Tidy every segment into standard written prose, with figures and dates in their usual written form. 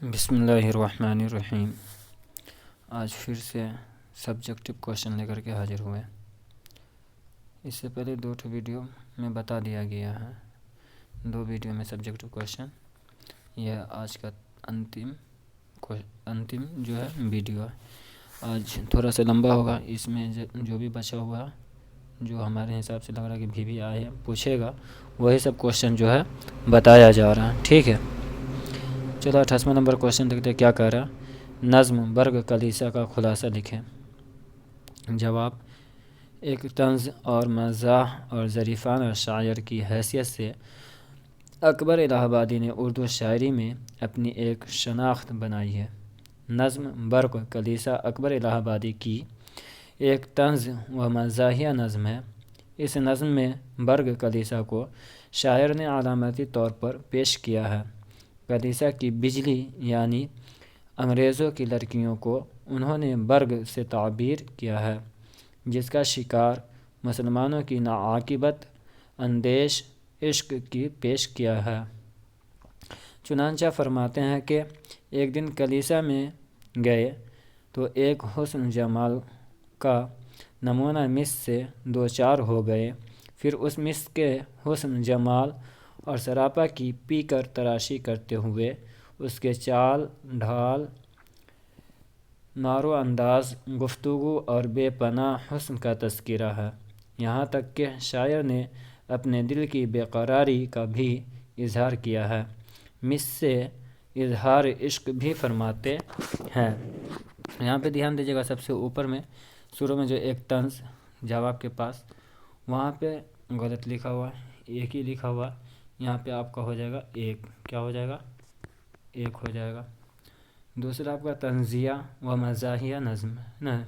بسم اللہ الرحمن الرحیم۔ آج پھر سے سبجیکٹیو کوشچن لے کر کے حاضر ہوئے۔ اس سے پہلے 2 ویڈیو میں بتا دیا گیا ہے، 2 ویڈیو میں سبجیکٹیو کوشچن۔ یہ آج کا انتم جو ہے ویڈیو ہے۔ آج تھوڑا سا لمبا ہوگا، اس میں جو بھی بچا ہوا جو ہمارے حساب سے لگ رہا ہے کہ بھی آئے ہیں پوچھے گا، وہی سب کوشچن جو ہے بتایا جا رہا ہے، ٹھیک ہے۔ چلو 28واں نمبر کوشچن دیکھتے ہیں کیا کہہ رہا ہے۔ نظم برگ کلیسا کا خلاصہ لکھیں۔ جواب: ایک طنز اور مزاح اور ظریفانہ شاعر کی حیثیت سے اکبر الہ آبادی نے اردو شاعری میں اپنی ایک شناخت بنائی ہے۔ نظم برگ کلیسا اکبر الہ آبادی کی ایک طنز و مزاحیہ نظم ہے۔ اس نظم میں برگ کلیسا کو شاعر نے علامتی طور پر پیش کیا ہے۔ کلیسا کی بجلی یعنی انگریزوں کی لڑکیوں کو انہوں نے برگ سے تعبیر کیا ہے، جس کا شکار مسلمانوں کی ناعاقبت اندیش عشق کی پیش کیا ہے۔ چنانچہ فرماتے ہیں کہ ایک دن کلیسا میں گئے تو ایک حسن جمال کا نمونہ مس سے دوچار ہو گئے۔ پھر اس مس کے حسن جمال اور سراپا کی پی کر تراشی کرتے ہوئے اس کے چال ڈھال، نارو انداز، گفتگو اور بے پناہ حسن کا تذکرہ ہے، یہاں تک کہ شاعر نے اپنے دل کی بے قراری کا بھی اظہار کیا ہے۔ مس سے اظہار عشق بھی فرماتے ہیں۔ یہاں پہ دھیان دیجیے گا، سب سے اوپر میں شروع میں جو ایک طنز جواب کے پاس وہاں پہ غلط لکھا ہوا ہے، ایک ہی لکھا ہوا ہے۔ یہاں پہ آپ کا ہو جائے گا ایک، کیا ہو جائے گا؟ ایک ہو جائے گا۔ دوسرا آپ کا طنزیہ و مزاحیہ نظم ہے نا،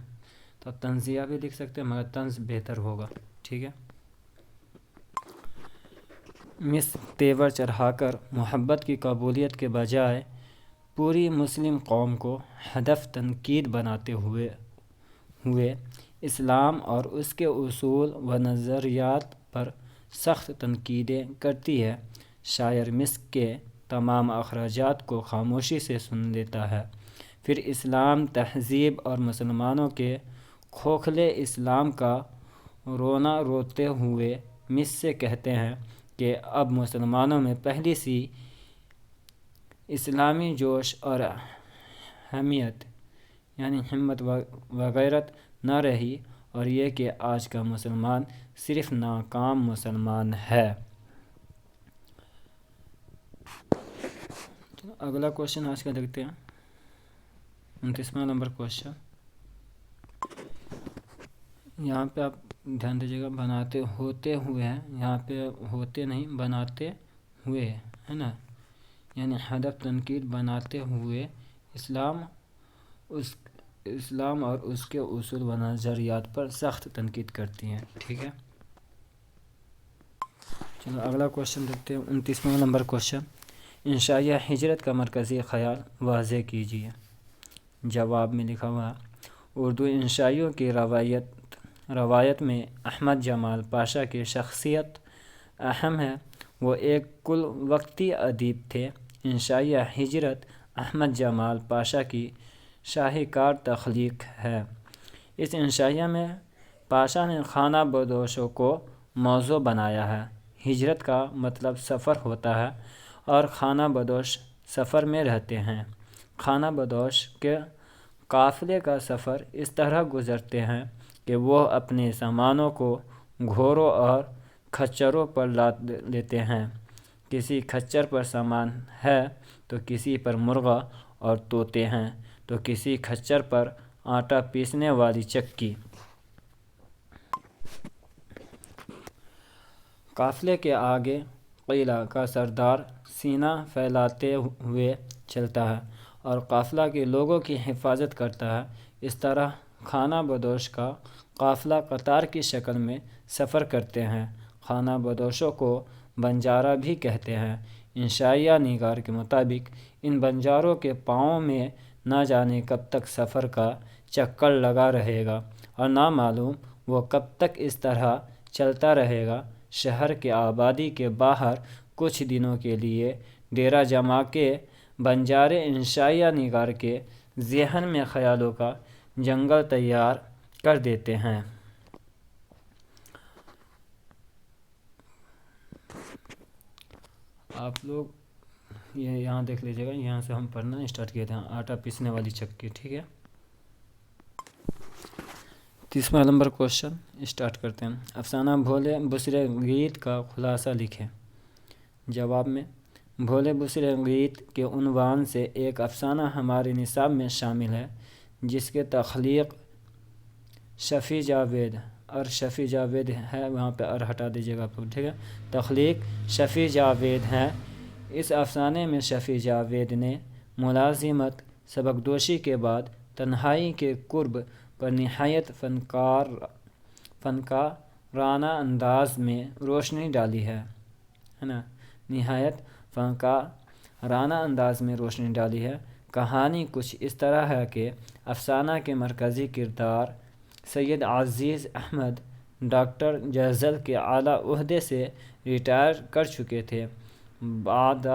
تو آپ طنزیہ بھی لکھ سکتے ہیں مگر طنز بہتر ہوگا، ٹھیک ہے۔ مس تیور چڑھا کر محبت کی قبولیت کے بجائے پوری مسلم قوم کو ہدف تنقید بناتے ہوئے اسلام اور اس کے اصول و نظریات پر سخت تنقیدیں کرتی ہے۔ شاعر مس کے تمام اخراجات کو خاموشی سے سن لیتا ہے، پھر اسلام، تہذیب اور مسلمانوں کے کھوکھلے اسلام کا رونا روتے ہوئے مس سے کہتے ہیں کہ اب مسلمانوں میں پہلی سی اسلامی جوش اور حمیت یعنی ہمت و غیرت نہ رہی، اور یہ کہ آج کا مسلمان صرف ناکام مسلمان ہے۔ اگلا کوشچن آج کا دیکھتے ہیں، 29واں نمبر کوشچن۔ یہاں پہ آپ دھیان دیجیے گا، بناتے ہوتے ہوئے ہیں، یہاں پہ ہوتے نہیں بناتے ہوئے ہے نا، یعنی ہدف تنقید بناتے ہوئے اسلام اور اس کے اصول و نظریات پر سخت تنقید کرتی ہیں، ٹھیک ہے۔ چلو اگلا کوشچن دیکھتے ہیں، 29واں نمبر کوشچن۔ انشائیہ ہجرت کا مرکزی خیال واضح کیجیے۔ جواب میں لکھا ہوا: اردو انشائیوں کی روایت میں احمد جمال پاشا کی شخصیت اہم ہے۔ وہ ایک کل وقتی ادیب تھے۔ انشائیہ ہجرت احمد جمال پاشا کی شاہکار تخلیق ہے۔ اس انشائیہ میں پاشا نے خانہ بدوشوں کو موضوع بنایا ہے۔ ہجرت کا مطلب سفر ہوتا ہے اور خانہ بدوش سفر میں رہتے ہیں۔ خانہ بدوش کے قافلے کا سفر اس طرح گزرتے ہیں کہ وہ اپنے سامانوں کو گھوڑوں اور کھچروں پر لاد لیتے ہیں۔ کسی کھچر پر سامان ہے تو کسی پر مرغا اور طوطے ہیں تو کسی کھچر پر آٹا پیسنے والی چکی۔ قافلے کے آگے قلعہ کا سردار سینہ پھیلاتے ہوئے چلتا ہے اور قافلہ کے لوگوں کی حفاظت کرتا ہے۔ اس طرح خانہ بدوش کا قافلہ قطار کی شکل میں سفر کرتے ہیں۔ خانہ بدوشوں کو بنجارہ بھی کہتے ہیں۔ انشائیہ نگار کے مطابق ان بنجاروں کے پاؤں میں نہ جانے کب تک سفر کا چکر لگا رہے گا اور نہ معلوم وہ کب تک اس طرح چلتا رہے گا۔ شہر کے آبادی کے باہر کچھ دنوں کے لیے ڈیرہ جما کے بنجار انشائیہ نگار کے ذہن میں خیالوں کا جنگل تیار کر دیتے ہیں۔ آپ لوگ یہ یہاں دیکھ لیجیے گا، یہاں سے ہم پڑھنا اسٹارٹ کیے تھے، آٹا پیسنے والی چکی، ٹھیک ہے۔ 30واں نمبر کوشچن اسٹارٹ کرتے ہیں۔ افسانہ بھولے بسرے گیت کا خلاصہ لکھیں۔ جواب میں، بھولے بسرے گیت کے عنوان سے ایک افسانہ ہمارے نصاب میں شامل ہے جس کے تخلیق شفیع جاوید شفیع جاوید ہے، وہاں پہ ہٹا دیجیے گا آپ لوگ، ٹھیک ہے۔ تخلیق شفیع جاوید ہے۔ اس افسانے میں شفیع جاوید نے ملازمت سبکدوشی کے بعد تنہائی کے قرب پر نہایت فنکارانہ انداز میں روشنی ڈالی ہے نا، نہایت فنکارانہ انداز میں روشنی ڈالی ہے۔ کہانی کچھ اس طرح ہے کہ افسانہ کے مرکزی کردار سید عزیز احمد ڈاکٹر جزل کے اعلیٰ عہدے سے ریٹائر کر چکے تھے۔ بعد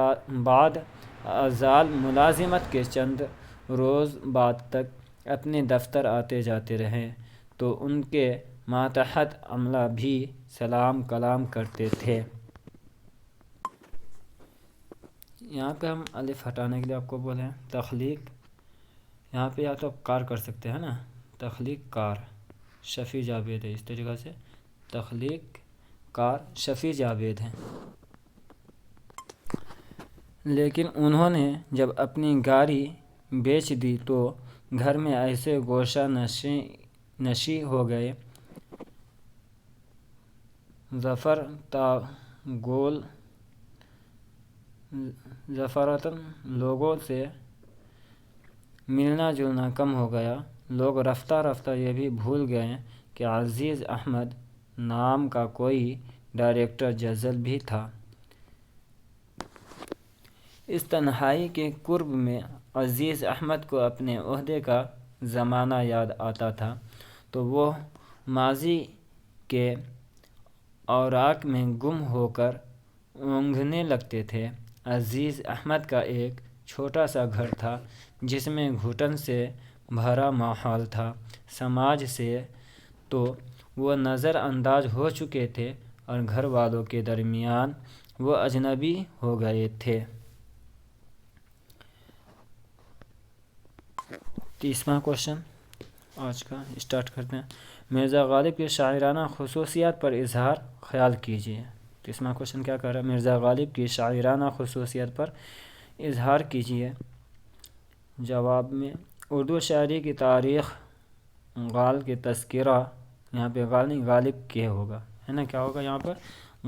ازال ملازمت کے چند روز بعد تک اپنے دفتر آتے جاتے رہے تو ان کے ماتحت عملہ بھی سلام کلام کرتے تھے۔ یہاں پہ ہم الف ہٹانے کے لیے آپ کو بولے ہیں تخلیق، یہاں پہ یا تو کار کر سکتے ہیں نا، تخلیق کار شفیع جاوید ہے، اس طریقہ سے تخلیق کار شفیع جاوید ہیں۔ لیکن انہوں نے جب اپنی گاڑی بیچ دی تو گھر میں ایسے گوشہ نشیں ہو گئے، ظفرتاً لوگوں سے ملنا جلنا کم ہو گیا۔ لوگ رفتہ رفتہ یہ بھی بھول گئے کہ عزیز احمد نام کا کوئی ڈائریکٹر جزل بھی تھا۔ اس تنہائی کے قرب میں عزیز احمد کو اپنے عہدے کا زمانہ یاد آتا تھا تو وہ ماضی کے اوراق میں گم ہو کر اونگنے لگتے تھے۔ عزیز احمد کا ایک چھوٹا سا گھر تھا جس میں گھٹن سے بھرا ماحول تھا۔ سماج سے تو وہ نظر انداز ہو چکے تھے اور گھر والوں کے درمیان وہ اجنبی ہو گئے تھے۔ 30واں کوشچن آج کا اسٹارٹ کرتے ہیں۔ مرزا غالب کی شاعرانہ خصوصیات پر اظہار خیال کیجیے۔ 30واں کوشچن کیا کہہ رہا ہے؟ مرزا غالب کی شاعرانہ خصوصیات پر اظہار کیجیے۔ جواب میں، اردو شاعری کی تاریخ غال کے تذکرہ، یہاں پہ غال نہیں غالب کے ہوگا، ہے نا، کیا ہوگا یہاں پر؟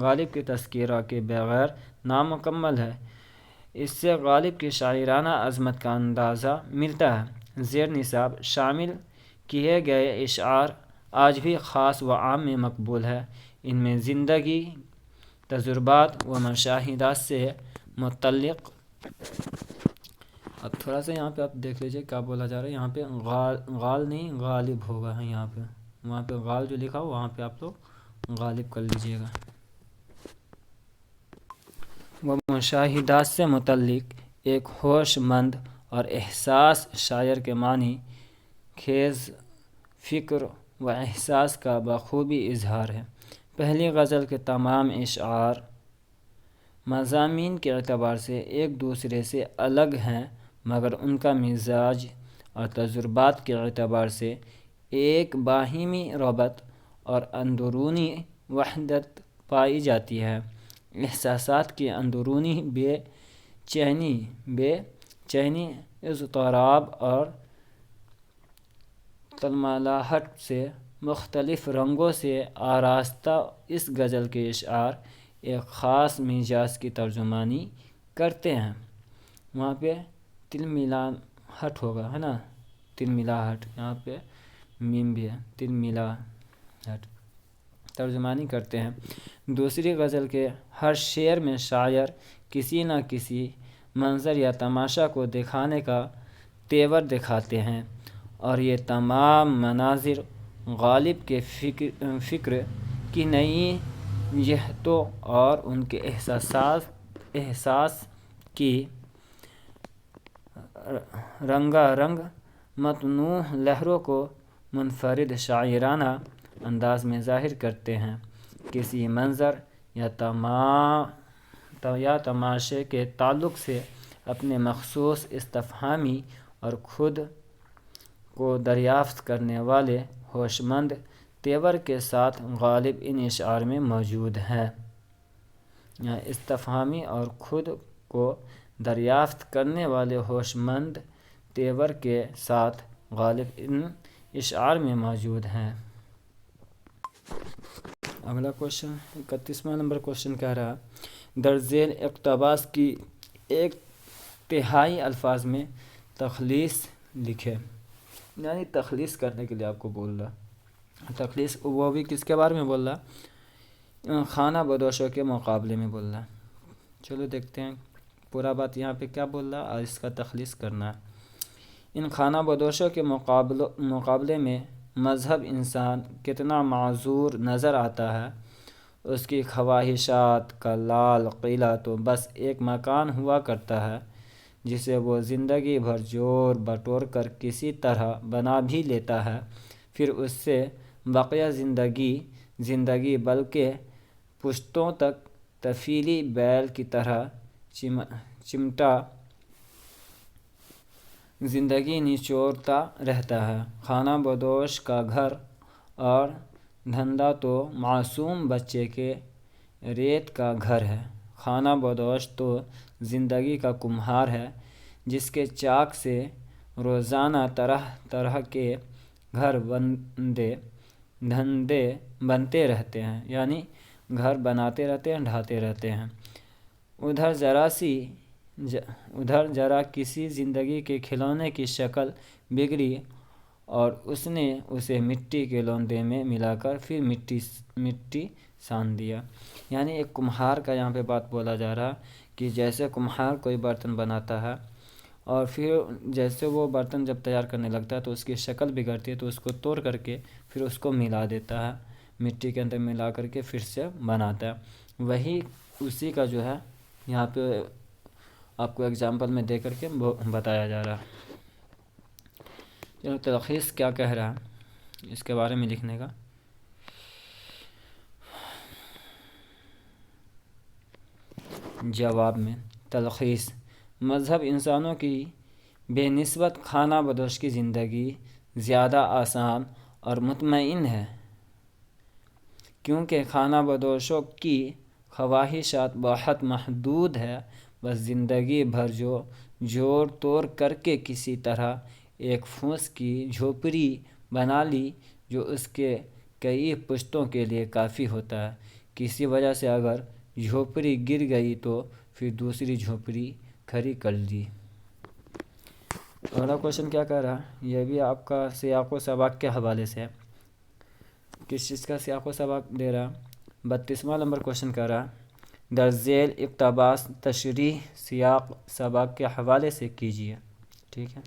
غالب کے تذکرہ کے بغیر نامکمل ہے۔ اس سے غالب کی شاعرانہ عظمت کا اندازہ ملتا ہے۔ زیر نصاب شامل کیے گئے اشعار آج بھی خاص و عام میں مقبول ہے۔ ان میں زندگی، تجربات و مشاہدات سے متعلق، اب تھوڑا سا یہاں پہ آپ دیکھ لیجئے کیا بولا جا رہا ہے، یہاں پہ غال نہیں غالب ہوگا، ہے یہاں پہ، وہاں پہ غال جو لکھا ہو وہاں پہ آپ لوگ غالب کر لیجئے گا۔ وہ مشاہدات سے متعلق ایک ہوش مند اور احساس شاعر کے معنی خیز فکر و احساس کا بخوبی اظہار ہے۔ پہلی غزل کے تمام اشعار مضامین کے اعتبار سے ایک دوسرے سے الگ ہیں مگر ان کا مزاج اور تجربات کے اعتبار سے ایک باہمی ربط اور اندرونی وحدت پائی جاتی ہے۔ احساسات کی اندرونی بے چینی، اضطراب اور تلملاہٹ سے مختلف رنگوں سے آراستہ اس غزل کے اشعار ایک خاص مزاج کی ترجمانی کرتے ہیں۔ وہاں پہ تلملاہٹ ہوگا، ہے نا، تلملاہٹ، یہاں پہ میم بھی ہے، تلملاہٹ ترجمانی کرتے ہیں۔ دوسری غزل کے ہر شعر میں شاعر کسی نہ کسی منظر یا تماشا کو دکھانے کا تیور دکھاتے ہیں اور یہ تمام مناظر غالب کے فکر کی نئی جہتوں اور ان کے احساس کی رنگا رنگ متنوع لہروں کو منفرد شاعرانہ انداز میں ظاہر کرتے ہیں۔ کسی منظر یا تماشے کے تعلق سے اپنے مخصوص استفہامی اور خود کو دریافت کرنے والے ہوش مند تیور کے ساتھ غالب ان اشعار میں موجود ہے۔ یہاں استفہامی اور خود کو دریافت کرنے والے ہوش مند تیور کے ساتھ غالب ان اشعار میں موجود ہیں۔ اگلا کوشچن 31واں نمبر کوشچن کہہ رہا درذیل اقتباس کی 1/3 الفاظ میں تخلیص لکھے، یعنی تخلیص کرنے کے لیے آپ کو بول رہا۔ تخلیص وہ بھی کس کے بارے میں بول رہا؟ خانہ بدوشوں کے مقابلے میں بول رہا۔ چلو دیکھتے ہیں پورا بات یہاں پہ کیا بول رہا اور اس کا تخلیص کرنا ہے۔ ان خانہ بدوشوں کے مقابلے میں مذہب انسان کتنا معذور نظر آتا ہے۔ اس کی خواہشات کا لال قلعہ تو بس ایک مکان ہوا کرتا ہے جسے وہ زندگی بھر جوڑ بٹور کر کسی طرح بنا بھی لیتا ہے، پھر اس سے بقیہ زندگی بلکہ پشتوں تک تفیلی بیل کی طرح چمٹا زندگی نچوڑتا رہتا ہے۔ خانہ بدوش کا گھر اور دھندا تو معصوم بچے کے ریت کا گھر ہے۔ خانہ بدوش تو زندگی کا کمہار ہے جس کے چاک سے روزانہ طرح طرح کے گھر دھندے بنتے رہتے ہیں، یعنی گھر بناتے رہتے ہیں، ڈھاتے رہتے ہیں۔ ادھر ذرا کسی زندگی کے کھلونے کی شکل بگڑی اور اس نے اسے مٹی کے لوندے میں ملا کر پھر مٹی سان دیا۔ یعنی ایک کمہار کا یہاں پہ بات بولا جا رہا کہ جیسے کمہار کوئی برتن بناتا ہے اور پھر جیسے وہ برتن جب تیار کرنے لگتا ہے تو اس کی شکل بگڑتی ہے تو اس کو توڑ کر کے پھر اس کو ملا دیتا ہے، مٹی کے اندر ملا کر کے پھر سے بناتا ہے۔ وہی اسی کا جو ہے یہاں پہ آپ کو اگزامپل میں دے کر کے بتایا جا رہا۔ تلخیص کیا کہہ رہا ہے اس کے بارے میں لکھنے کا۔ جواب میں تلخیص: مذہب انسانوں کی بے نسبت خانہ بدوش کی زندگی زیادہ آسان اور مطمئن ہے، کیونکہ خانہ بدوشوں کی خواہشات بہت محدود ہے۔ بس زندگی بھر جوڑ توڑ کر کے کسی طرح ایک پھوس کی جھوپڑی بنا لی جو اس کے کئی پشتوں کے لیے کافی ہوتا ہے۔ کسی وجہ سے اگر جھوپڑی گر گئی تو پھر دوسری جھوپڑی کھڑی کر لی۔ اگلا کوشچن کیا کہہ رہا ہے؟ یہ بھی آپ کا سیاق و سباق کے حوالے سے ہے۔ کس چیز کا سیاق و سباق دے رہا؟ 32واں نمبر کوشچن کہہ رہا درذیل اقتباس تشریح سیاق سباق کے حوالے سے کیجیے۔ ٹھیک ہے۔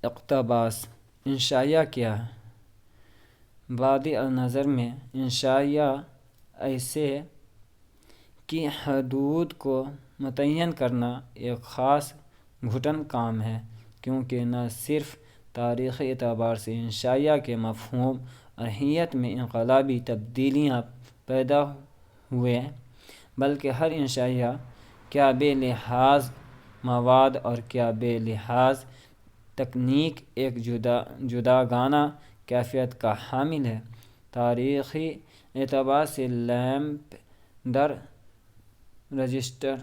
اقتباس انشائیہ کیا ہے؟ بادی النظر میں انشائیہ ایسے کی حدود کو متعین کرنا ایک خاص گھٹن کام ہے، کیونکہ نہ صرف تاریخی اعتبار سے انشائیہ کے مفہوم اور اہمیت میں انقلابی تبدیلیاں پیدا ہوئے بلکہ ہر انشائیہ کیا بے لحاظ مواد اور کیا بے لحاظ تکنیک ایک جداگانہ کیفیت کا حامل ہے۔ تاریخی اعتبار سے لیمپ در رجسٹر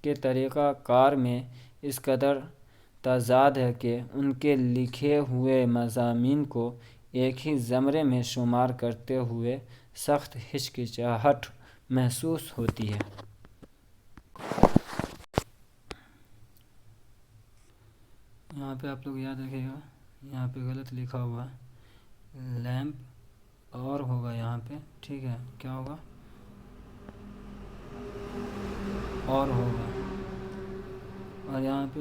کے طریقہ کار میں اس قدر تضاد ہے کہ ان کے لکھے ہوئے مضامین کو ایک ہی زمرے میں شمار کرتے ہوئے سخت ہچکچاہٹ محسوس ہوتی ہے۔ یہاں پہ آپ لوگ یاد رکھیے گا، یہاں پہ غلط لکھا ہوا ہے، لیمپ اور ہوگا یہاں پہ، ٹھیک ہے، کیا ہوگا؟ اور ہوگا، اور یہاں پہ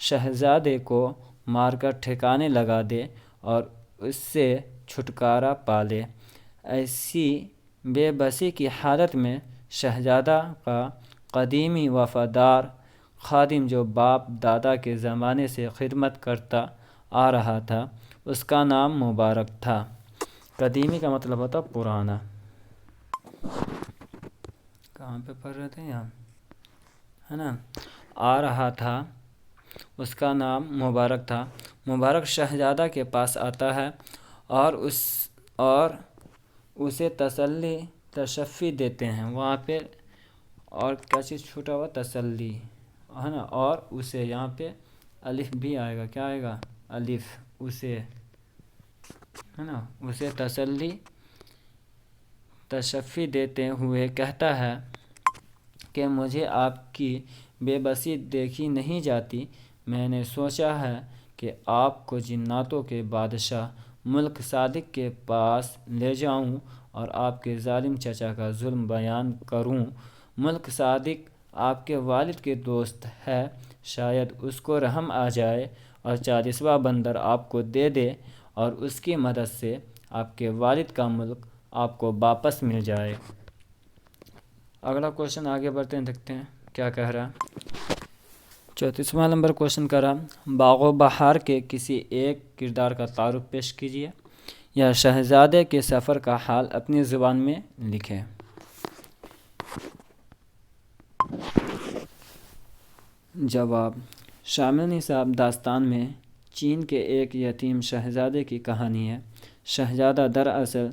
شہزادے کو مار کر ٹھکانے لگا دے اور اس سے چھٹکارا پا لے۔ ایسی بے بسی کی حالت میں شہزادہ کا قدیمی وفادار خادم جو باپ دادا کے زمانے سے خدمت کرتا آ رہا تھا، اس کا نام مبارک تھا۔ قدیمی کا مطلب ہوتا پرانا۔ کہاں پہ پڑھ رہے تھے یہاں، ہے نا؟ آ رہا تھا، اس کا نام مبارک تھا۔ مبارک شہزادہ کے پاس آتا ہے اور اسے تشفی دیتے ہیں وہاں پہ، اور کیا چیز چھوٹا ہوا، تسلی، ہے نا؟ اور اسے یہاں پہ الف بھی آئے گا، کیا آئے گا؟ الف، اسے، ہے نا؟ اسے تشفی دیتے ہوئے کہتا ہے کہ مجھے آپ کی بے بسی دیکھی نہیں جاتی۔ میں نے سوچا ہے کہ آپ کو جناتوں کے بادشاہ ملک صادق کے پاس لے جاؤں اور آپ کے ظالم چچا کا ظلم بیان کروں۔ ملک صادق آپ کے والد کے دوست ہے، شاید اس کو رحم آ جائے اور 40واں بندر آپ کو دے دے اور اس کی مدد سے آپ کے والد کا ملک آپ کو واپس مل جائے۔ اگلا کوشچن آگے بڑھتے ہیں، دیکھتے ہیں کیا کہہ رہا ہے۔ 34واں نمبر کوشچن کرا، باغ و بہار کے کسی ایک کردار کا تعارف پیش کیجیے یا شہزادے کے سفر کا حال اپنی زبان میں لکھیں۔ جواب: شامل نصاب داستان میں چین کے ایک یتیم شہزادے کی کہانی ہے۔ شہزادہ دراصل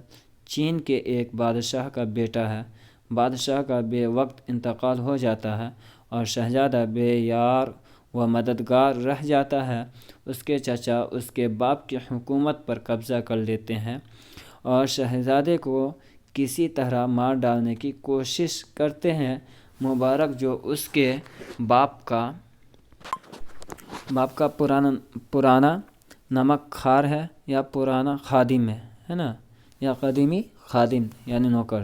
چین کے ایک بادشاہ کا بیٹا ہے۔ بادشاہ کا بے وقت انتقال ہو جاتا ہے اور شہزادہ بے یار و مددگار رہ جاتا ہے۔ اس کے چچا اس کے باپ کی حکومت پر قبضہ کر لیتے ہیں اور شہزادے کو کسی طرح مار ڈالنے کی کوشش کرتے ہیں۔ مبارک جو اس کے باپ کا پرانا نمک خوار ہے یا پرانا خادم ہے نا، یا قدیمی خادم یعنی نوکر،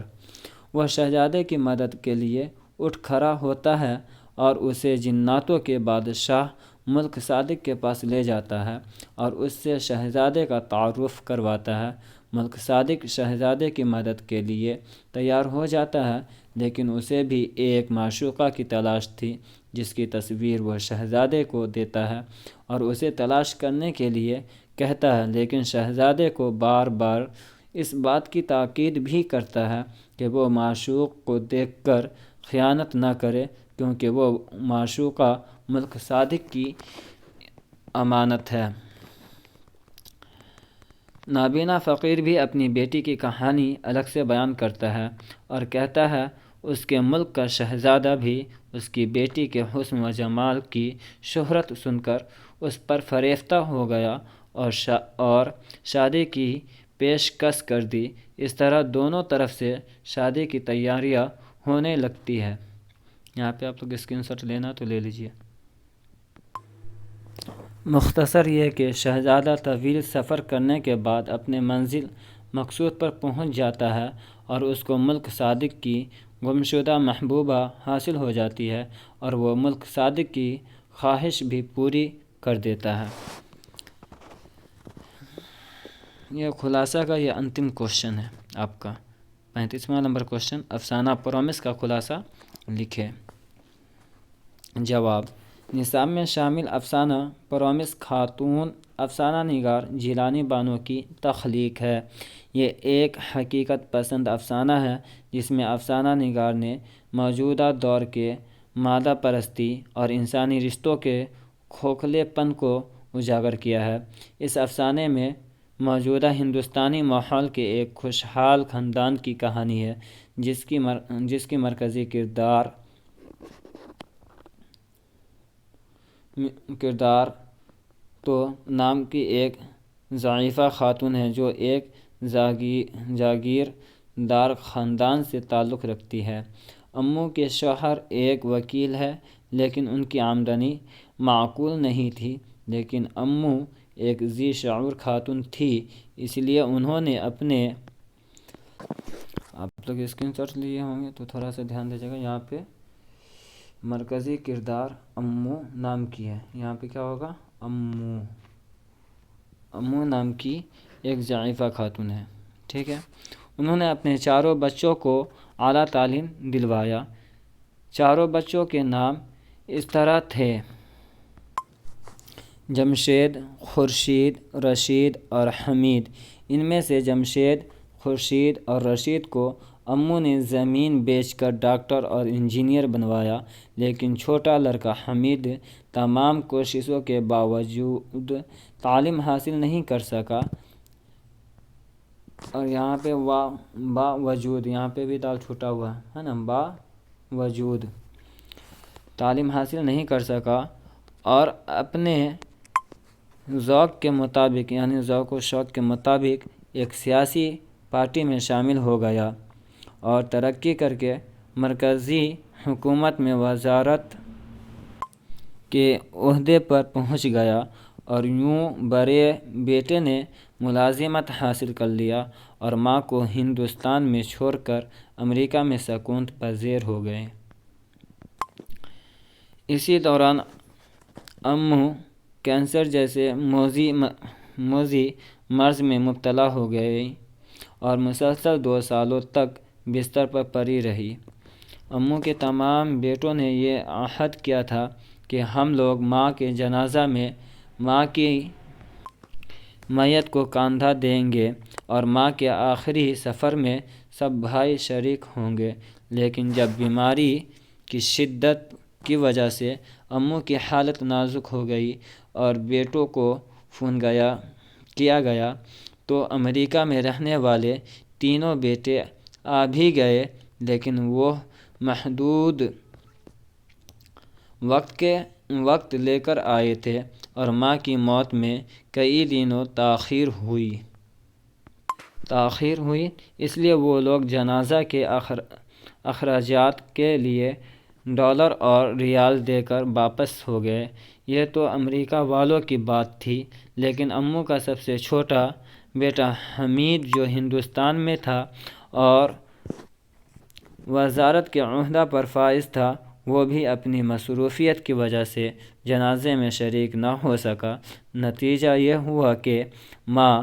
وہ شہزادے کی مدد کے لیے اٹھ کھڑا ہوتا ہے اور اسے جناتوں کے بادشاہ ملک صادق کے پاس لے جاتا ہے اور اس سے شہزادے کا تعارف کرواتا ہے۔ ملک صادق شہزادے کی مدد کے لیے تیار ہو جاتا ہے، لیکن اسے بھی ایک معشوقہ کی تلاش تھی جس کی تصویر وہ شہزادے کو دیتا ہے اور اسے تلاش کرنے کے لیے کہتا ہے، لیکن شہزادے کو بار بار اس بات کی تاکید بھی کرتا ہے کہ وہ معشوق کو دیکھ کر خیانت نہ کرے، کیونکہ وہ معشوقہ ملک صادق کی امانت ہے۔ نابینا فقیر بھی اپنی بیٹی کی کہانی الگ سے بیان کرتا ہے اور کہتا ہے اس کے ملک کا شہزادہ بھی اس کی بیٹی کے حسن و جمال کی شہرت سن کر اس پر فریفتہ ہو گیا اور شادی کی پیشکش کر دی۔ اس طرح دونوں طرف سے شادی کی تیاریاں ہونے لگتی ہے۔ یہاں پہ آپ لوگ اسکرین شاٹ لینا تو لے لیجئے۔ مختصر یہ کہ شہزادہ طویل سفر کرنے کے بعد اپنے منزل مقصود پر پہنچ جاتا ہے اور اس کو ملک صادق کی گمشدہ محبوبہ حاصل ہو جاتی ہے اور وہ ملک صادق کی خواہش بھی پوری کر دیتا ہے۔ یہ خلاصہ کا یہ انتم کوشچن ہے آپ کا 35واں نمبر کوشچن، افسانہ پرومس کا خلاصہ لکھے۔ جواب: نصاب میں شامل افسانہ پرومس خاتون افسانہ نگار جیلانی بانو کی تخلیق ہے۔ یہ ایک حقیقت پسند افسانہ ہے جس میں افسانہ نگار نے موجودہ دور کے مادہ پرستی اور انسانی رشتوں کے کھوکھلے پن کو اجاگر کیا ہے۔ اس افسانے میں موجودہ ہندوستانی ماحول کے ایک خوشحال خاندان کی کہانی ہے جس کی مرکزی کردار تو نام کی ایک ضعیفہ خاتون ہے جو ایک جاگیردار خاندان سے تعلق رکھتی ہے۔ امو کے شوہر ایک وکیل ہے لیکن ان کی آمدنی معقول نہیں تھی، لیکن امو ایک ذی شعور خاتون تھی، اس لیے انہوں نے اپنے آپ لوگ اسکرین شاٹ لیے ہوں گے تو تھوڑا سا دھیان دیجیے گا۔ یہاں پہ مرکزی کردار امو نام کی ہے. یہاں پہ کیا ہوگا؟ امو نام کی ایک ضعیفہ خاتون ہے. ٹھیک ہے. انہوں نے اپنے چاروں بچوں کو اعلیٰ تعلیم دلوایا. چاروں بچوں کے نام اس طرح تھے: جمشید، خورشید، رشید اور حمید. ان میں سے جمشید، خورشید اور رشید کو امو نے زمین بیچ کر ڈاکٹر اور انجینئر بنوایا، لیکن چھوٹا لڑکا حمید تمام کوششوں کے باوجود تعلیم حاصل نہیں کر سکا. اور یہاں پہ باوجود، یہاں پہ بھی دال چھوٹا ہوا ہے نا، باوجود تعلیم حاصل نہیں کر سکا اور اپنے ذوق کے مطابق، یعنی ذوق و شوق کے مطابق ایک سیاسی پارٹی میں شامل ہو گیا اور ترقی کر کے مرکزی حکومت میں وزارت کے عہدے پر پہنچ گیا. اور یوں بڑے بیٹے نے ملازمت حاصل کر لیا اور ماں کو ہندوستان میں چھوڑ کر امریکہ میں سکونت پذیر ہو گئے. اسی دوران امو کینسر جیسے موذی مرض میں مبتلا ہو گئی اور مسلسل 2 سالوں تک بستر پر پڑی رہی. امو کے تمام بیٹوں نے یہ عہد کیا تھا کہ ہم لوگ ماں کے جنازہ میں ماں کی میت کو کاندھا دیں گے اور ماں کے آخری سفر میں سب بھائی شریک ہوں گے. لیکن جب بیماری کی شدت کی وجہ سے امو کی حالت نازک ہو گئی اور بیٹوں کو فون کیا گیا تو امریکہ میں رہنے والے تینوں بیٹے آ بھی گئے، لیکن وہ محدود وقت لے کر آئے تھے اور ماں کی موت میں کئی دنوں تاخیر ہوئی. اس لیے وہ لوگ جنازہ کے اخراجات کے لیے ڈالر اور ریال دے کر واپس ہو گئے. یہ تو امریکہ والوں کی بات تھی، لیکن امو کا سب سے چھوٹا بیٹا حمید جو ہندوستان میں تھا اور وزارت کے عہدہ پر فائز تھا، وہ بھی اپنی مصروفیت کی وجہ سے جنازے میں شریک نہ ہو سکا. نتیجہ یہ ہوا کہ ماں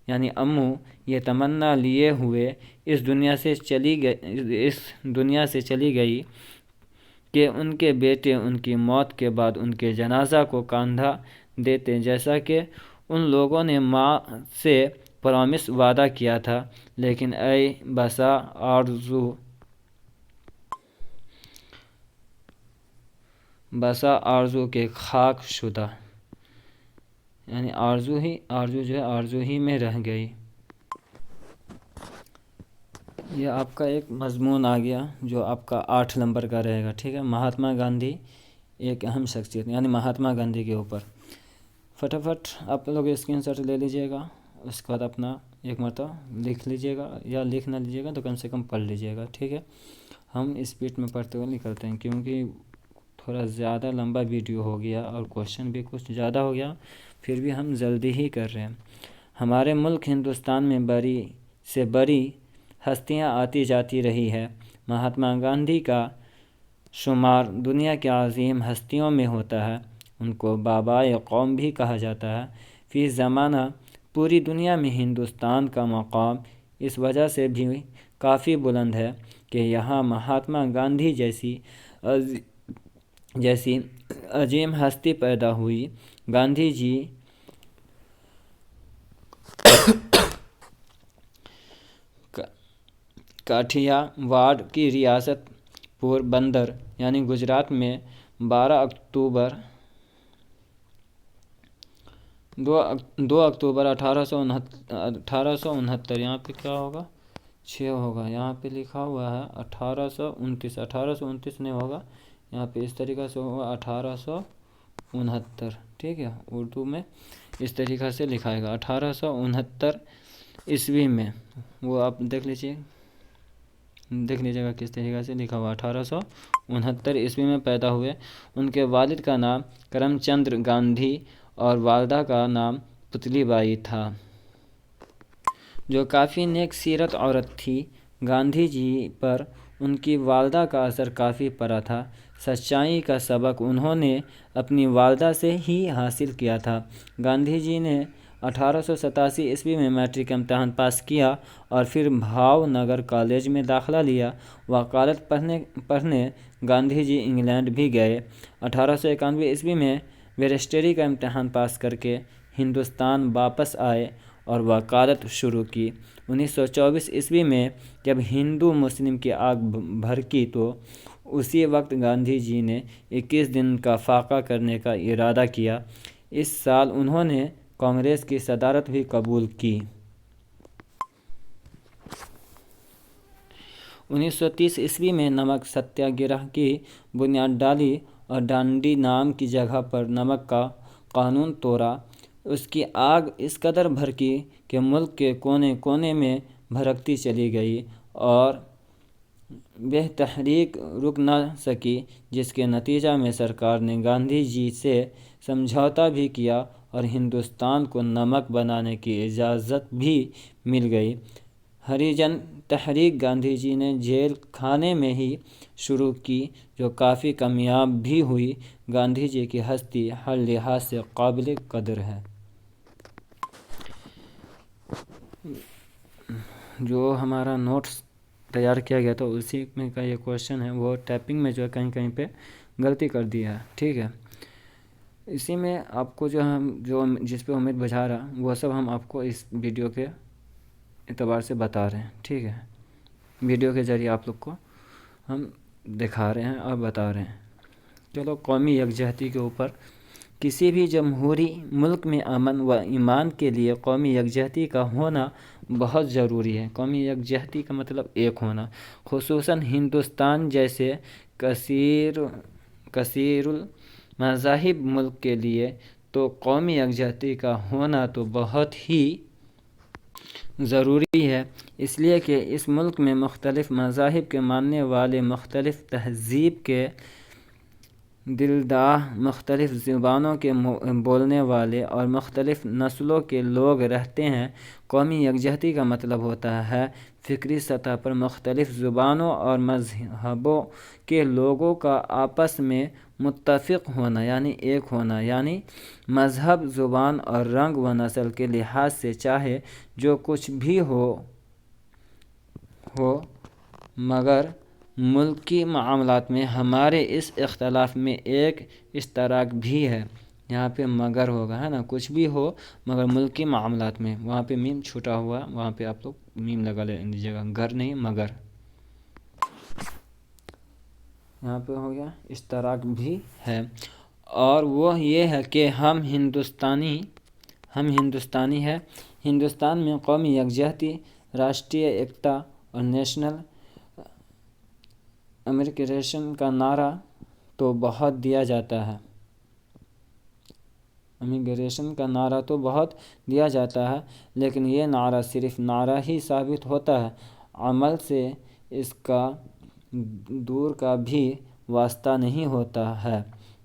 یعنی امو یہ تمنا لیے ہوئے اس دنیا سے چلی گئی کہ ان کے بیٹے ان کی موت کے بعد ان کے جنازہ کو کاندھا دیتے، جیسا کہ ان لوگوں نے ماں سے پرامس وعدہ کیا تھا. لیکن اے بسا آرزو کے خاک شدہ، یعنی آرزو ہی میں رہ گئی. یہ آپ کا ایک مضمون آ گیا جو آپ کا 8 نمبر کا رہے گا. ٹھیک ہے. مہاتما گاندھی ایک اہم شخصیت، یعنی مہاتما گاندھی کے اوپر فٹافٹ آپ لوگ اسکرین شاٹ لے لیجئے گا. اس کے بعد اپنا ایک مرتبہ لکھ لیجئے گا، یا لکھ نہ لیجئے گا تو کم سے کم پڑھ لیجئے گا. ٹھیک ہے. ہم اسپیڈ میں پڑھتے ہوئے نکلتے ہیں کیونکہ تھوڑا زیادہ لمبا ویڈیو ہو گیا اور کوشچن بھی کچھ زیادہ ہو گیا، پھر بھی ہم جلدی ہی کر رہے ہیں. ہمارے ملک ہندوستان میں بڑی سے بڑی ہستیاں آتی جاتی رہی ہے. مہاتما گاندھی کا شمار دنیا کی عظیم ہستیوں میں ہوتا ہے. ان کو بابائے قوم بھی کہا جاتا ہے. فی زمانہ پوری دنیا میں ہندوستان کا مقام اس وجہ سے بھی کافی بلند ہے کہ یہاں مہاتما گاندھی جیسی عظیم ہستی پیدا ہوئی. گاندھی جی کاٹھیا واڑ کی ریاست پوربندر یعنی گجرات میں 2 اکتوبر 1869، یہاں پہ کیا ہوگا 6 ہوگا، یہاں پہ لکھا ہوا ہے 1829 نہیں ہوگا، یہاں پہ اس طریقہ سے ہوگا 1869. ٹھیک ہے. اردو میں اس طریقہ سے لکھائے گا 1869 عیسوی میں. وہ آپ دیکھ لیجیے گا کس طریقہ سے لکھا ہوا. 1869 عیسوی میں پیدا ہوئے. ان کے والد کا نام کرم چندر گاندھی اور والدہ کا نام پتلی بائی تھا، جو کافی نیک سیرت عورت تھی. گاندھی جی پر ان کی والدہ کا اثر کافی پڑا تھا. سچائی کا سبق انہوں نے اپنی والدہ سے ہی حاصل کیا تھا۔ گاندھی جی نے 1887 میں میٹرک امتحان پاس کیا اور پھر بھاؤ نگر کالج میں داخلہ لیا۔ وکالت پڑھنے گاندھی جی انگلینڈ بھی گئے۔ 1891 میں بیرسٹری کا امتحان پاس کر کے ہندوستان واپس آئے اور وکالت شروع کی۔ 1924 میں جب ہندو مسلم کی آگ بھڑکی تو اسی وقت گاندھی جی نے 21 دن کا فاقہ کرنے کا ارادہ کیا۔ اس سال انہوں نے کانگریس کی صدارت بھی قبول کی۔ 1930 میں نمک ستیہ گرہ کی بنیاد ڈالی اور ڈانڈی نام کی جگہ پر نمک کا قانون توڑا۔ اس کی آگ اس قدر بھڑکی کہ ملک کے کونے کونے میں بھڑکتی چلی گئی اور وہ تحریک رک نہ سکی، جس کے نتیجہ میں سرکار نے گاندھی جی سے سمجھوتا بھی کیا اور ہندوستان کو نمک بنانے کی اجازت بھی مل گئی۔ ہریجن تحریک گاندھی جی نے جیل خانے میں ہی شروع کی، جو کافی کامیاب بھی ہوئی۔ گاندھی جی کی ہستی ہر لحاظ سے قابل قدر ہے۔ جو ہمارا نوٹس تیار کیا گیا تھا اسی میں کا یہ کوشچن ہے، وہ ٹائپنگ میں جو ہے کہیں کہیں پہ غلطی کر دیا ہے، ٹھیک ہے۔ اسی میں آپ کو جو جس پہ امید بجھا رہا وہ سب ہم آپ کو اس ویڈیو کے اعتبار سے بتا رہے ہیں، ٹھیک ہے۔ ویڈیو کے ذریعے آپ لوگ کو ہم دکھا رہے ہیں اور بتا رہے ہیں۔ چلو، قومی یکجہتی کے اوپر، کسی بھی جمہوری ملک میں امن و ایمان کے لیے قومی یکجہتی کا ہونا بہت ضروری ہے۔ قومی یکجہتی کا مطلب ایک ہونا، خصوصاً ہندوستان جیسے کثیر المذاہب ملک کے لیے تو قومی یکجہتی کا ہونا تو بہت ہی ضروری ہے، اس لیے کہ اس ملک میں مختلف مذاہب کے ماننے والے، مختلف تہذیب کے دلداہ، مختلف زبانوں کے بولنے والے اور مختلف نسلوں کے لوگ رہتے ہیں۔ قومی یکجہتی کا مطلب ہوتا ہے فکری سطح پر مختلف زبانوں اور مذہبوں کے لوگوں کا آپس میں متفق ہونا، یعنی ایک ہونا، یعنی مذہب، زبان اور رنگ و نسل کے لحاظ سے چاہے جو کچھ بھی ہو مگر ملکی معاملات میں ہمارے اس اختلاف میں ایک اشتراک بھی ہے۔ یہاں پہ مگر ہوگا، ہے نا، کچھ بھی ہو مگر ملکی معاملات میں، وہاں پہ میم چھوٹا ہوا، وہاں پہ آپ لوگ میم لگا لیجیے گا، گر نہیں مگر۔ یہاں پہ ہو گیا اشتراک بھی ہے، اور وہ یہ ہے کہ ہم ہندوستانی ہیں۔ ہندوستان میں قومی یکجہتی، راشٹریہ ایکتا اور نیشنل امیگریشن کا نعرہ تو بہت دیا جاتا ہے، لیکن یہ نعرہ صرف نعرہ ہی ثابت ہوتا ہے، عمل سے اس کا دور کا بھی واسطہ نہیں ہوتا ہے۔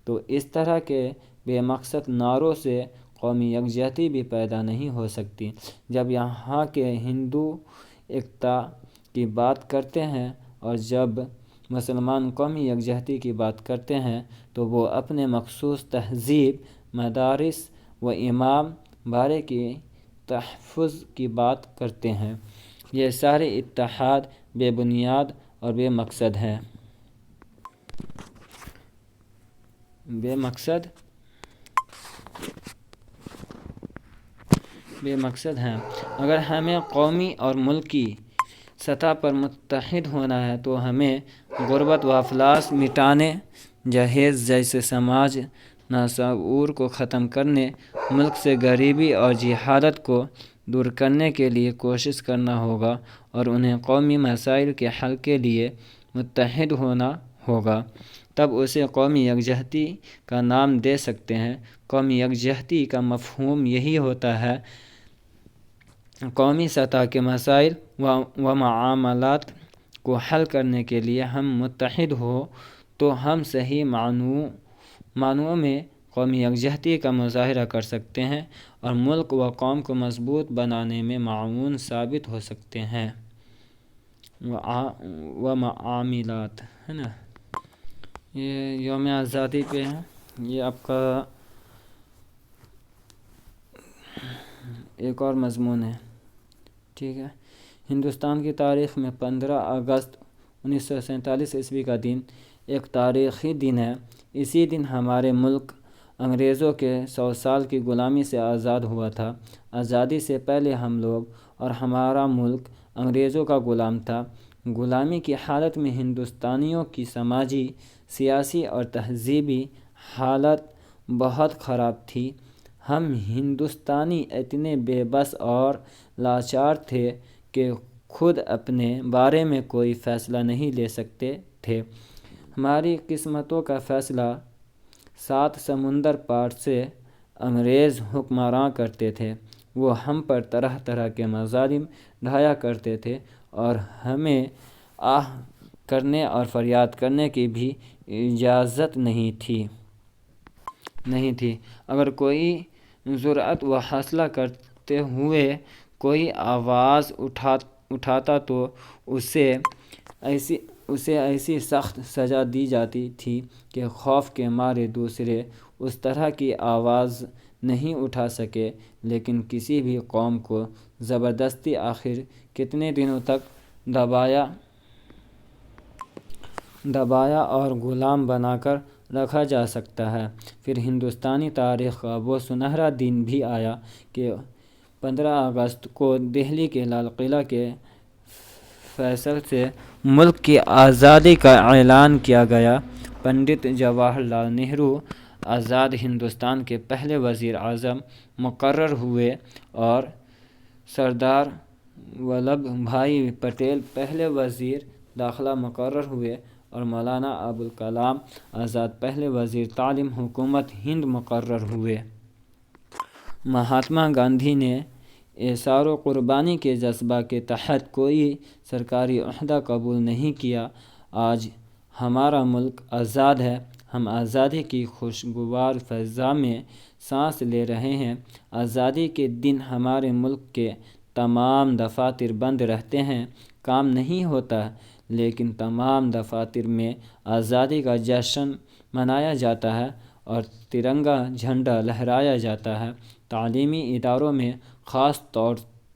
تو اس طرح کے بے مقصد نعروں سے قومی یکجہتی بھی پیدا نہیں ہو سکتی۔ جب یہاں کے ہندو ایکتا کی بات کرتے ہیں اور جب مسلمان قومی یکجہتی کی بات کرتے ہیں تو وہ اپنے مخصوص تہذیب، مدارس و امام بارے کی تحفظ کی بات کرتے ہیں۔ یہ سارے اتحاد بے بنیاد اور بے مقصد ہیں۔ اگر ہمیں قومی اور ملکی سطح پر متحد ہونا ہے تو ہمیں غربت و افلاس مٹانے، جہیز جیسے سماج ناصور کو ختم کرنے، ملک سے غریبی اور جہالت کو دور کرنے کے لیے کوشش کرنا ہوگا اور انہیں قومی مسائل کے حل کے لیے متحد ہونا ہوگا، تب اسے قومی یکجہتی کا نام دے سکتے ہیں۔ قومی یکجہتی کا مفہوم یہی ہوتا ہے، قومی سطح کے مسائل و معاملات کو حل کرنے کے لیے ہم متحد ہوں تو ہم صحیح معنوں میں قومی یکجہتی کا مظاہرہ کر سکتے ہیں اور ملک و قوم کو مضبوط بنانے میں معاون ثابت ہو سکتے ہیں۔ و معاملات، ہے نا، یہ یوم آزادی پہ ہے، یہ آپ کا ایک اور مضمون ہے، ٹھیک ہے۔ ہندوستان کی تاریخ میں 15 اگست 1947 عیسوی کا دن ایک تاریخی دن ہے۔ اسی دن ہمارے ملک انگریزوں کے 100 سال کی غلامی سے آزاد ہوا تھا۔ آزادی سے پہلے ہم لوگ اور ہمارا ملک انگریزوں کا غلام تھا۔ غلامی کی حالت میں ہندوستانیوں کی سماجی، سیاسی اور تہذیبی حالت بہت خراب تھی۔ ہم ہندوستانی اتنے بے بس اور لاچار تھے کہ خود اپنے بارے میں کوئی فیصلہ نہیں لے سکتے تھے۔ ہماری قسمتوں کا فیصلہ 7 سمندر پار سے انگریز حکمراں کرتے تھے۔ وہ ہم پر طرح طرح کے مظالم ڈھایا کرتے تھے اور ہمیں آہ کرنے اور فریاد کرنے کی بھی اجازت نہیں تھی۔ اگر کوئی جرأت و حوصلہ کرتے ہوئے کوئی آواز اٹھاتا تو اسے ایسی سخت سزا دی جاتی تھی کہ خوف کے مارے دوسرے اس طرح کی آواز نہیں اٹھا سکے۔ لیکن کسی بھی قوم کو زبردستی آخر کتنے دنوں تک دبایا اور غلام بنا کر رکھا جا سکتا ہے۔ پھر ہندوستانی تاریخ کا وہ سنہرا دن بھی آیا کہ 15 اگست کو دہلی کے لال قلعہ کے فیصل سے ملک کی آزادی کا اعلان کیا گیا۔ پنڈت جواہر لال نہرو آزاد ہندوستان کے پہلے وزیر اعظم مقرر ہوئے اور سردار ولبھ بھائی پٹیل پہلے وزیر داخلہ مقرر ہوئے اور مولانا ابوالکلام آزاد پہلے وزیر تعلیم حکومت ہند مقرر ہوئے۔ مہاتما گاندھی نے ایثار و قربانی کے جذبہ کے تحت کوئی سرکاری عہدہ قبول نہیں کیا۔ آج ہمارا ملک آزاد ہے۔ ہم آزادی کی خوشگوار فضا میں سانس لے رہے ہیں۔ آزادی کے دن ہمارے ملک کے تمام دفاتر بند رہتے ہیں، کام نہیں ہوتا، لیکن تمام دفاتر میں آزادی کا جشن منایا جاتا ہے اور ترنگا جھنڈا لہرایا جاتا ہے۔ تعلیمی اداروں میں خاص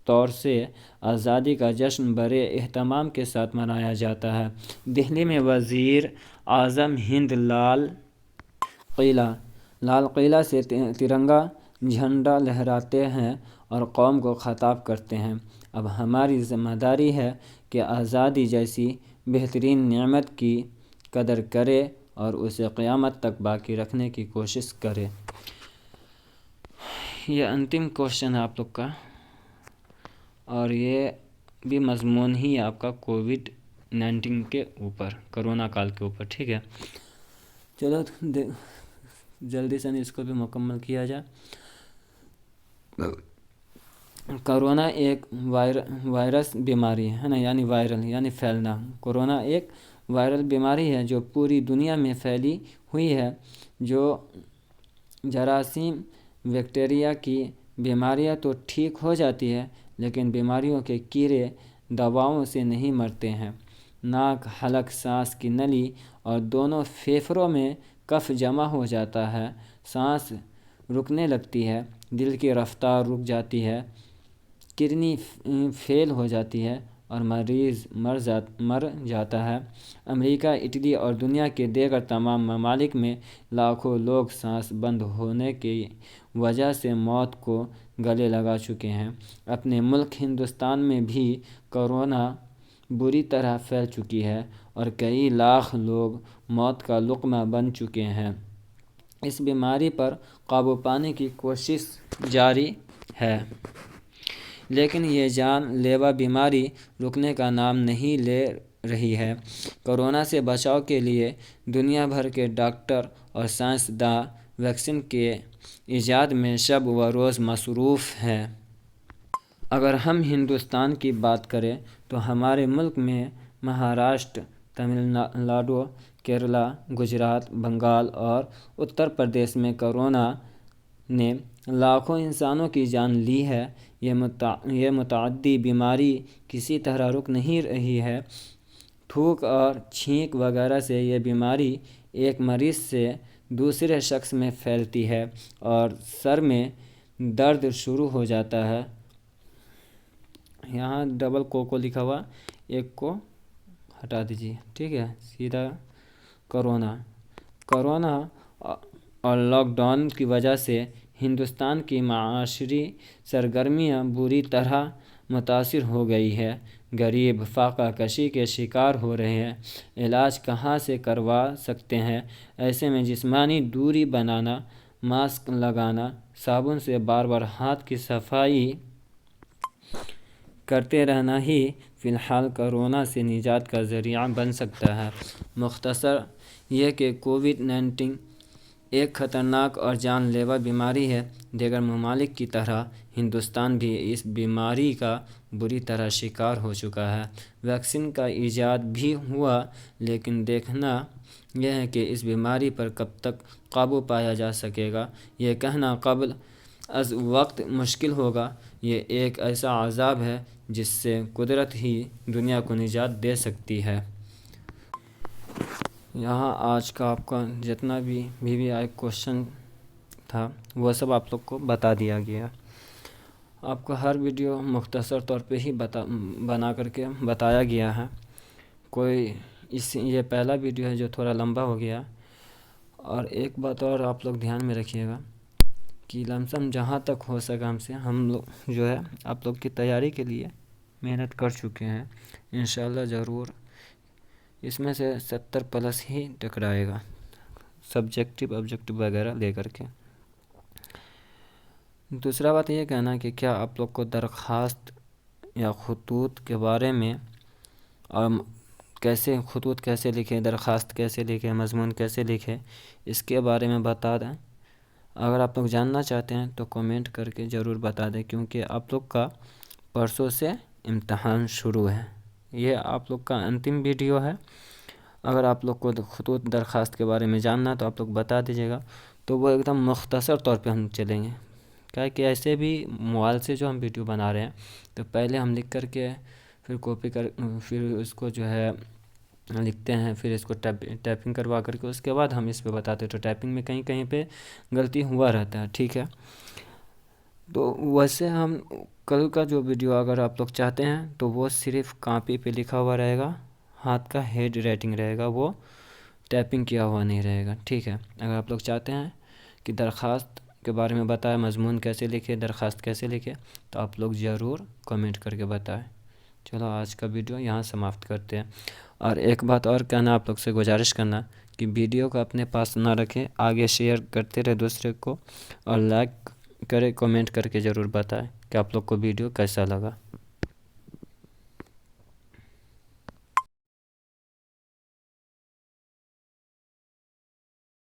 طور سے آزادی کا جشن بڑے اہتمام کے ساتھ منایا جاتا ہے۔ دہلی میں وزیر اعظم ہند لال قلعہ سے ترنگا جھنڈا لہراتے ہیں اور قوم کو خطاب کرتے ہیں۔ اب ہماری ذمہ داری ہے کہ آزادی جیسی بہترین نعمت کی قدر کرے اور اسے قیامت تک باقی رکھنے کی کوشش کرے۔ یہ انتم کوشچن ہے آپ لوگ کا، اور یہ بھی مضمون ہی ہے آپ کا کووڈ-19 کے اوپر، کرونا کال کے اوپر، ٹھیک ہے۔ چلو جلدی سے اس کو بھی مکمل کیا جائے۔ کرونا ایک وائرس بیماری ہے نا، یعنی وائرل یعنی پھیلنا۔ کرونا ایک وائرل بیماری ہے جو پوری دنیا میں پھیلی ہوئی ہے۔ جو جراثیم، بیکٹیریا کی بیماریاں تو ٹھیک ہو جاتی ہے، لیکن بیماریوں کے کیڑے دواؤں سے نہیں مرتے ہیں۔ ناک، حلق، سانس کی نلی اور دونوں پھیپھڑوں میں کف جمع ہو جاتا ہے، سانس رکنے لگتی ہے، دل کی رفتار رک جاتی ہے، کڈنی فیل ہو جاتی ہے اور مریض مر جاتا ہے۔ امریکہ، اٹلی اور دنیا کے دیگر تمام ممالک میں لاکھوں لوگ سانس بند ہونے کی وجہ سے موت کو گلے لگا چکے ہیں۔ اپنے ملک ہندوستان میں بھی کرونا بری طرح پھیل چکی ہے اور کئی لاکھ لوگ موت کا لقمہ بن چکے ہیں۔ اس بیماری پر قابو پانے کی کوشش جاری ہے، لیکن یہ جان لیوا بیماری رکنے کا نام نہیں لے رہی ہے۔ کرونا سے بچاؤ کے لیے دنیا بھر کے ڈاکٹر اور سائنسداں ویکسین کے ایجاد میں شب و روز مصروف ہیں۔ اگر ہم ہندوستان کی بات کریں تو ہمارے ملک میں مہاراشٹر، تمل ناڈو، کیرلا، گجرات، بنگال اور اتر پردیش میں کرونا نے لاکھوں انسانوں کی جان لی ہے۔ یہ متعدی بیماری کسی طرح رک نہیں رہی ہے۔ تھوک اور چھینک وغیرہ سے یہ بیماری ایک مریض سے دوسرے شخص میں پھیلتی ہے اور سر میں درد شروع ہو جاتا ہے۔ یہاں ڈبل کو لکھا ہوا، ایک کو ہٹا دیجیے، ٹھیک ہے، سیدھا کرونا اور لاک ڈاؤن کی وجہ سے ہندوستان کی معاشری سرگرمیاں بری طرح متاثر ہو گئی ہے۔ غریب فاقہ کشی کے شکار ہو رہے ہیں۔ علاج کہاں سے کروا سکتے ہیں؟ ایسے میں جسمانی دوری بنانا، ماسک لگانا، صابن سے بار بار ہاتھ کی صفائی کرتے رہنا ہی فی الحال کرونا سے نجات کا ذریعہ بن سکتا ہے۔ مختصر یہ کہ کووڈ-19 ایک خطرناک اور جان لیوا بیماری ہے۔ دیگر ممالک کی طرح ہندوستان بھی اس بیماری کا بری طرح شکار ہو چکا ہے۔ ویکسین کا ایجاد بھی ہوا، لیکن دیکھنا یہ ہے کہ اس بیماری پر کب تک قابو پایا جا سکے گا، یہ کہنا قبل از وقت مشکل ہوگا۔ یہ ایک ایسا عذاب ہے جس سے قدرت ہی دنیا کو نجات دے سکتی ہے۔ یہاں آج کا آپ کا جتنا بھی آئی کوشچن تھا وہ سب آپ لوگ کو بتا دیا گیا۔ آپ کو ہر ویڈیو مختصر طور پہ ہی بنا کر کے بتایا گیا ہے۔ یہ پہلا ویڈیو ہے جو تھوڑا لمبا ہو گیا۔ اور ایک بات اور آپ لوگ دھیان میں رکھیے گا کہ لم سم جہاں تک ہو سکا ہم لوگ جو ہے آپ لوگ کی تیاری کے لیے محنت کر چکے ہیں۔ انشاءاللہ ضرور اس میں سے 70+ ہی ٹکرائے گا، سبجیکٹیو آبجیکٹیو وغیرہ لے کر کے۔ دوسرا بات یہ کہنا کہ کیا آپ لوگ کو درخواست یا خطوط کے بارے میں، اور خطوط کیسے لکھیں، درخواست کیسے لکھیں، مضمون کیسے لکھیں، اس کے بارے میں بتا دیں۔ اگر آپ لوگ جاننا چاہتے ہیں تو کمنٹ کر کے ضرور بتا دیں، کیونکہ آپ لوگ کا پرسوں سے امتحان شروع ہے۔ یہ آپ لوگ کا انتم ویڈیو ہے۔ اگر آپ لوگ کو خطوط درخواست کے بارے میں جاننا ہے تو آپ لوگ بتا دیجیے گا، تو وہ ایک دم مختصر طور پہ ہم چلیں گے۔ کیا کہ ایسے بھی موبائل سے جو ہم ویڈیو بنا رہے ہیں تو پہلے ہم لکھ کر کے پھر اس کو جو ہے لکھتے ہیں، پھر اس کو ٹائپنگ کروا کر کے اس کے بعد ہم اس پہ بتاتے ہیں، تو ٹائپنگ میں کہیں پہ غلطی ہوا رہتا ہے، ٹھیک ہے۔ تو ویسے ہم کل کا جو ویڈیو اگر آپ لوگ چاہتے ہیں تو وہ صرف کاپی پہ لکھا ہوا رہے گا، ہاتھ کا ہینڈ رائٹنگ رہے گا، وہ ٹائپنگ کیا ہوا نہیں رہے گا، ٹھیک ہے۔ اگر آپ لوگ چاہتے ہیں کہ درخواست کے بارے میں بتائیں، مضمون کیسے لکھے، درخواست کیسے لکھے، تو آپ لوگ ضرور کمنٹ کر کے بتائیں۔ چلو آج کا ویڈیو یہاں سماپت کرتے ہیں۔ اور ایک بات اور کہنا، آپ لوگ سے گزارش کرنا کہ ویڈیو کو اپنے پاس نہ رکھیں، آگے شیئر کرتے رہے دوسرے کو، اور لائک کرے، کمنٹ کر کے ضرور بتائیں کہ آپ لوگ کو ویڈیو کیسا لگا۔